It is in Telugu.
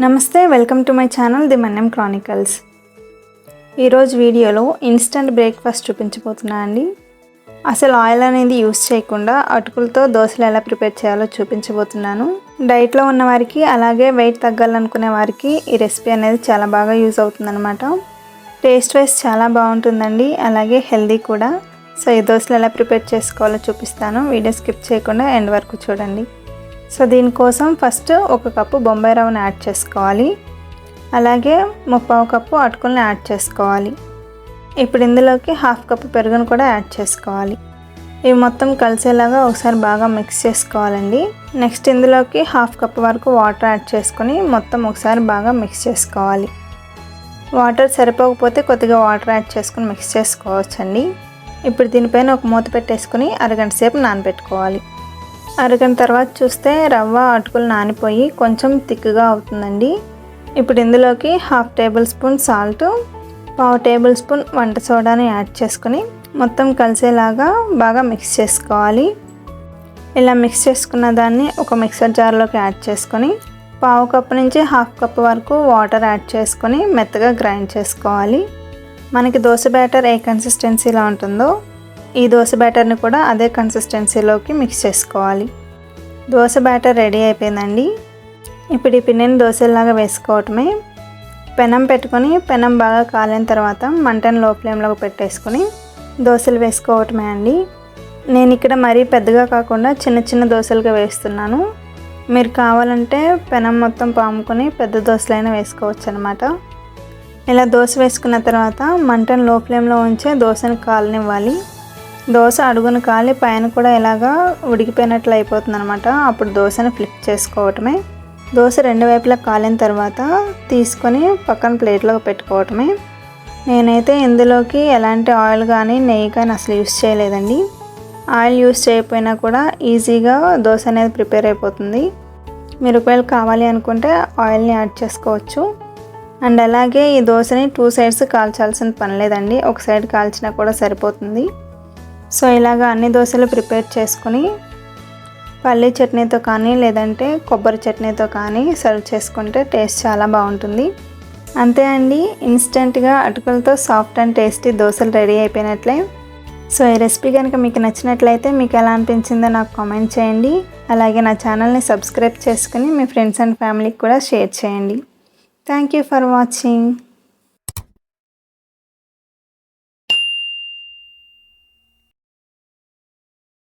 నమస్తే, welcome to my channel the Manyam Chronicles. ఈరోజు వీడియోలో ఇన్స్టంట్ బ్రేక్ఫాస్ట్ చూపించబోతున్నా అండి. అసలు ఆయిల్ అనేది యూస్ చేయకుండా అటుకులతో దోశలు ఎలా ప్రిపేర్ చేయాలో చూపించబోతున్నాను. డైట్లో ఉన్న వారికి అలాగే వెయిట్ తగ్గాలనుకునే వారికి ఈ రెసిపీ అనేది చాలా బాగా యూజ్ అవుతుందన్నమాట. టేస్ట్ వైజ్ చాలా బాగుంటుందండి, అలాగే హెల్దీ కూడా. సో ఈ దోశలు ఎలా ప్రిపేర్ చేసుకోవాలో చూపిస్తాను. వీడియో స్కిప్ చేయకుండా ఎండ్ వరకు చూడండి. సో దీనికోసం ఫస్ట్ 1 కప్పు బొంబాయి రవ్వను యాడ్ చేసుకోవాలి, అలాగే 1/4 కప్పు అటుకులను యాడ్ చేసుకోవాలి. ఇప్పుడు ఇందులోకి 1/2 కప్పు పెరుగును కూడా యాడ్ చేసుకోవాలి. ఇవి మొత్తం కలిసేలాగా ఒకసారి బాగా మిక్స్ చేసుకోవాలండి. నెక్స్ట్ ఇందులోకి 1/2 కప్పు వరకు వాటర్ యాడ్ చేసుకొని మొత్తం ఒకసారి బాగా మిక్స్ చేసుకోవాలి. వాటర్ సరిపోకపోతే కొద్దిగా వాటర్ యాడ్ చేసుకొని మిక్స్ చేసుకోవచ్చండి. ఇప్పుడు దీనిపైన ఒక మూత పెట్టేసుకొని అరగంట సేపు నానబెట్టుకోవాలి. అరగంట తర్వాత చూస్తే రవ్వ అటుకులు నానిపోయి కొంచెం థిక్గా అవుతుందండి. ఇప్పుడు ఇందులోకి 1/2 table spoon salt, 1/2 table spoon వంట సోడాని యాడ్ చేసుకొని మొత్తం కలిసేలాగా బాగా మిక్స్ చేసుకోవాలి. ఇలా మిక్స్ చేసుకున్న దాన్ని ఒక మిక్సర్ జార్లోకి యాడ్ చేసుకొని 1/2 కప్పు నుంచి 1/2 కప్పు వరకు వాటర్ యాడ్ చేసుకొని మెత్తగా గ్రైండ్ చేసుకోవాలి. మనకి దోశ బ్యాటర్ ఏ కన్సిస్టెన్సీలో ఉంటుందో ఈ దోశ బ్యాటర్ని కూడా అదే కన్సిస్టెన్సీలోకి మిక్స్ చేసుకోవాలి. దోశ బ్యాటర్ రెడీ అయిపోయిందండి. ఇప్పుడు ఈ పిండిని దోశలాగా వేసుకోవటమే. పెనం పెట్టుకొని పెనం బాగా కాలిన తర్వాత మంటను లో ఫ్లేమ్లోకి పెట్టేసుకొని దోశలు వేసుకోవటమే అండి. నేను ఇక్కడ మరీ పెద్దగా కాకుండా చిన్న చిన్న దోశలుగా వేస్తున్నాను. మీరు కావాలంటే పెనం మొత్తం పాముకొని పెద్ద దోశలైనా వేసుకోవచ్చు అనమాట. ఇలా దోశ వేసుకున్న తర్వాత మంటను లో ఫ్లేమ్లో ఉంచే దోశని కాలనివ్వాలి. దోశ అడుగును కాలి పైన కూడా ఇలాగా ఉడికిపోయినట్లు అయిపోతుంది అనమాట. అప్పుడు దోశని ఫ్లిప్ చేసుకోవటమే. దోశ 2 వైపులా కాలిన తర్వాత తీసుకొని పక్కన ప్లేట్లోకి పెట్టుకోవటమే. నేనైతే ఇందులోకి ఎలాంటి ఆయిల్ కానీ నెయ్యి కానీ అసలు యూస్ చేయలేదండి. ఆయిల్ యూస్ చేయకపోయినా కూడా ఈజీగా దోశ అనేది ప్రిపేర్ అయిపోతుంది. మీరు ఒకవేళ కావాలి అనుకుంటే ఆయిల్ని యాడ్ చేసుకోవచ్చు. అండ్ అలాగే ఈ దోశని 2 సైడ్స్ కాల్చాల్సిన పని లేదండి, ఒక సైడ్ కాల్చినా కూడా సరిపోతుంది. సో ఇలాగ అన్ని దోశలు ప్రిపేర్ చేసుకొని పల్లీ చట్నీతో కానీ లేదంటే కొబ్బరి చట్నీతో కానీ సర్వ్ చేసుకుంటే టేస్ట్ చాలా బాగుంటుంది. అంతే అండి, ఇన్స్టెంట్గా అటుకులతో సాఫ్ట్ అండ్ టేస్టీ దోశలు రెడీ అయిపోయినట్లే. సో ఈ రెసిపీ కనుక మీకు నచ్చినట్లయితే మీకు ఎలా అనిపించిందో నాకు కామెంట్ చేయండి. అలాగే నా ఛానల్ని సబ్స్క్రైబ్ చేసుకుని మీ ఫ్రెండ్స్ అండ్ ఫ్యామిలీకి కూడా షేర్ చేయండి. Thank you for watching.